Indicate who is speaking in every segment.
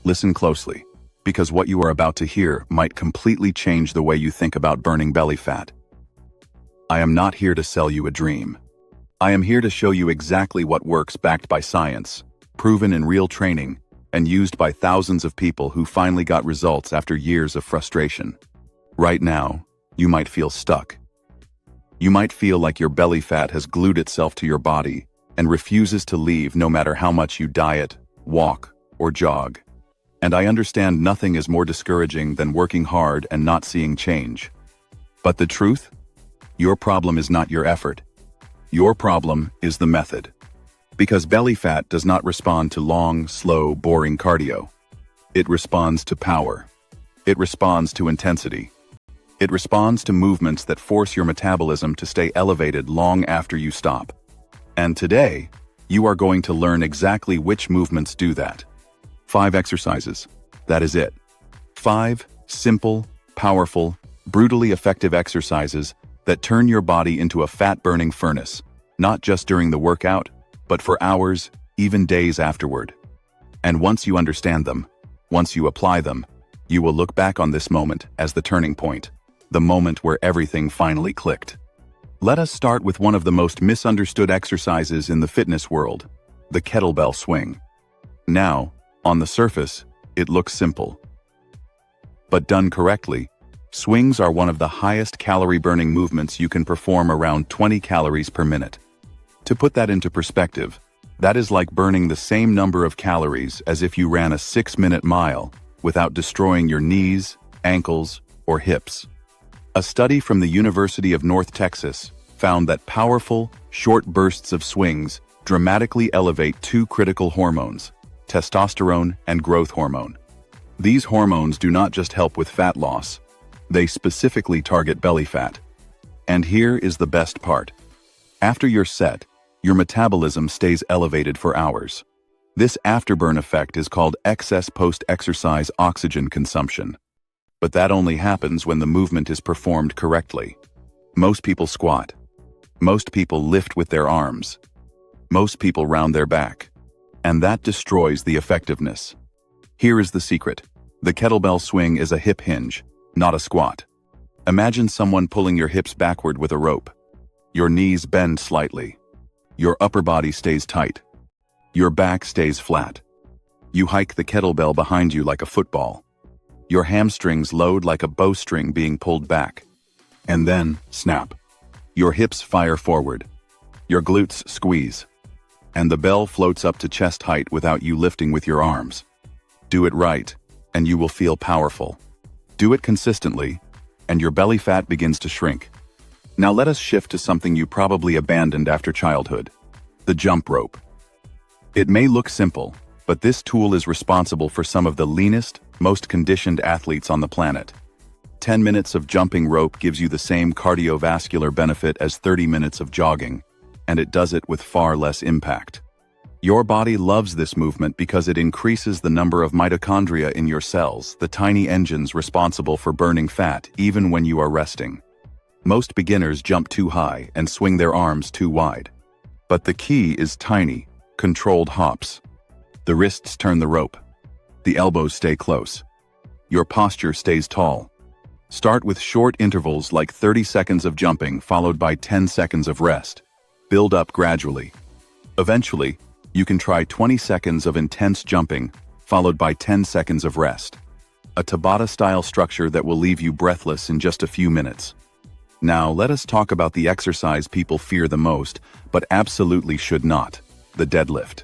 Speaker 1: Listen closely, because what you are about to hear might completely change the way you think about burning belly fat. I am not here to sell you a dream. I am here to show you exactly what works, backed by science, proven in real training, and used by thousands of people who finally got results after years of frustration. Right now, you might feel stuck. You might feel like your belly fat has glued itself to your body and refuses to leave no matter how much you diet, walk, or jog. And I understand nothing is more discouraging than working hard and not seeing change. But the truth? Your problem is not your effort. Your problem is the method. Because belly fat does not respond to long, slow, boring cardio. It responds to power. It responds to intensity. It responds to movements that force your metabolism to stay elevated long after you stop. And today, you are going to learn exactly which movements do that. 5 exercises. That is it. 5 simple, powerful, brutally effective exercises that turn your body into a fat-burning furnace, not just during the workout, but for hours, even days afterward. And once you understand them, once you apply them, you will look back on this moment as the turning point, the moment where everything finally clicked. Let us start with one of the most misunderstood exercises in the fitness world, the kettlebell swing. Now, on the surface, it looks simple. But done correctly, swings are one of the highest calorie-burning movements you can perform, around 20 calories per minute. To put that into perspective, that is like burning the same number of calories as if you ran a 6-minute mile without destroying your knees, ankles, or hips. A study from the University of North Texas found that powerful, short bursts of swings dramatically elevate 2 critical hormones, testosterone and growth hormone. These hormones do not just help with fat loss, they specifically target belly fat. And here is the best part. After you're set, your metabolism stays elevated for hours. This afterburn effect is called excess post-exercise oxygen consumption. But that only happens when the movement is performed correctly. Most people squat. Most people lift with their arms. Most people round their back. And that destroys the effectiveness. Here is the secret. The kettlebell swing is a hip hinge, not a squat. Imagine someone pulling your hips backward with a rope. Your knees bend slightly. Your upper body stays tight. Your back stays flat. You hike the kettlebell behind you like a football. Your hamstrings load like a bowstring being pulled back. And then, snap. Your hips fire forward. Your glutes squeeze. And the bell floats up to chest height without you lifting with your arms. Do it right, and you will feel powerful. Do it consistently, and your belly fat begins to shrink. Now let us shift to something you probably abandoned after childhood, the jump rope. It may look simple, but this tool is responsible for some of the leanest, most conditioned athletes on the planet. 10 minutes of jumping rope gives you the same cardiovascular benefit as 30 minutes of jogging, and it does it with far less impact. Your body loves this movement because it increases the number of mitochondria in your cells, the tiny engines responsible for burning fat even when you are resting. Most beginners jump too high and swing their arms too wide. But the key is tiny, controlled hops. The wrists turn the rope. The elbows stay close. Your posture stays tall. Start with short intervals like 30 seconds of jumping followed by 10 seconds of rest. Build up gradually. Eventually, you can try 20 seconds of intense jumping followed by 10 seconds of rest. A Tabata-style structure that will leave you breathless in just a few minutes. Now, let us talk about the exercise people fear the most, but absolutely should not, the deadlift.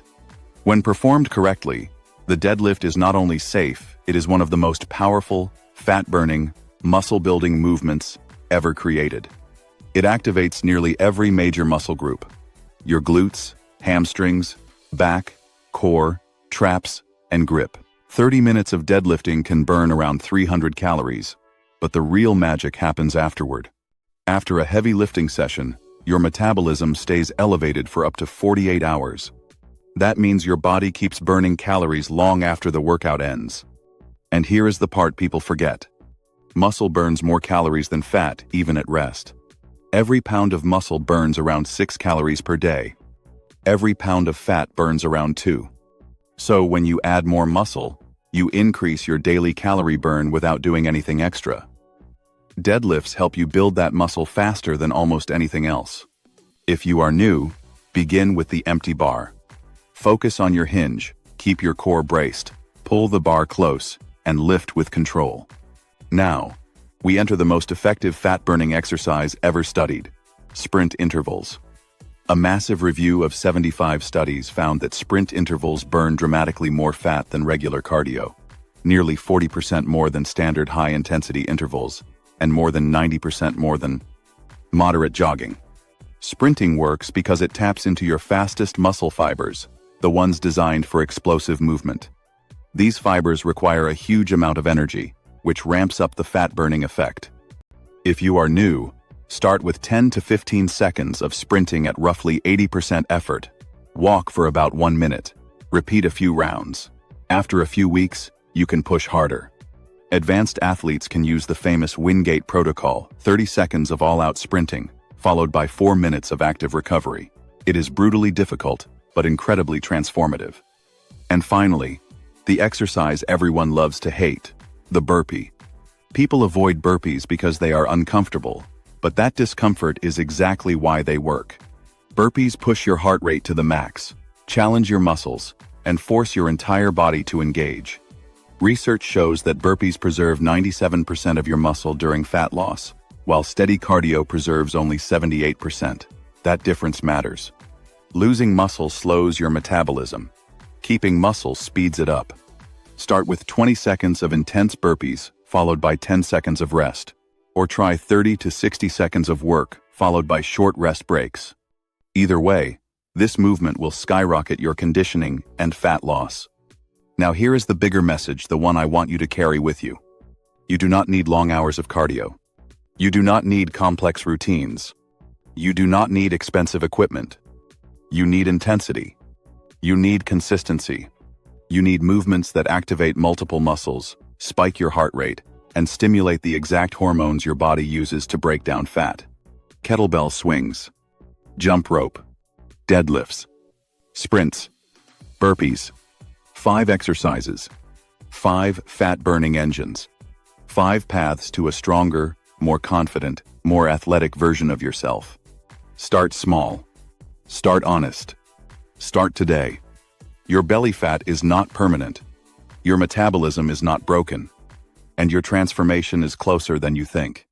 Speaker 1: When performed correctly, the deadlift is not only safe, it is one of the most powerful, fat-burning, muscle-building movements ever created. It activates nearly every major muscle group. Your glutes, hamstrings, back, core, traps, and grip. 30 minutes of deadlifting can burn around 300 calories, but the real magic happens afterward. After a heavy lifting session, your metabolism stays elevated for up to 48 hours. That means your body keeps burning calories long after the workout ends. And here is the part people forget. Muscle burns more calories than fat, even at rest. Every pound of muscle burns around 6 calories per day. Every pound of fat burns around 2. So when you add more muscle, You increase your daily calorie burn without doing anything extra. Deadlifts help you build that muscle faster than almost anything else. If you are new, begin with the empty bar. Focus on your hinge, keep your core braced, pull the bar close, and lift with control. Now, we enter the most effective fat-burning exercise ever studied: sprint intervals. A massive review of 75 studies found that sprint intervals burn dramatically more fat than regular cardio, nearly 40% more than standard high-intensity intervals, and more than 90% more than moderate jogging. Sprinting works because it taps into your fastest muscle fibers, the ones designed for explosive movement. These fibers require a huge amount of energy, which ramps up the fat-burning effect. If you are new, start with 10 to 15 seconds of sprinting at roughly 80% effort. Walk for about 1 minute. Repeat a few rounds. After a few weeks, you can push harder. Advanced athletes can use the famous Wingate protocol, 30 seconds of all-out sprinting, followed by 4 minutes of active recovery. It is brutally difficult, but incredibly transformative. And finally, the exercise everyone loves to hate: the burpee. People avoid burpees because they are uncomfortable, but that discomfort is exactly why they work. Burpees push your heart rate to the max, challenge your muscles, and force your entire body to engage. Research shows that burpees preserve 97% of your muscle during fat loss, while steady cardio preserves only 78%. That difference matters. Losing muscle slows your metabolism. Keeping muscle speeds it up. Start with 20 seconds of intense burpees, followed by 10 seconds of rest. Or try 30 to 60 seconds of work, followed by short rest breaks. Either way, this movement will skyrocket your conditioning and fat loss. Now here is the bigger message, the one I want you to carry with you. You do not need long hours of cardio. You do not need complex routines. You do not need expensive equipment. You need intensity. You need consistency. You need movements that activate multiple muscles, spike your heart rate, and stimulate the exact hormones your body uses to break down fat. Kettlebell swings, jump rope, deadlifts, sprints, burpees. 5 exercises, 5 fat-burning engines, 5 paths to a stronger, more confident, more athletic version of yourself. Start small. Start honest. Start today. Your belly fat is not permanent. Your metabolism is not broken. And your transformation is closer than you think.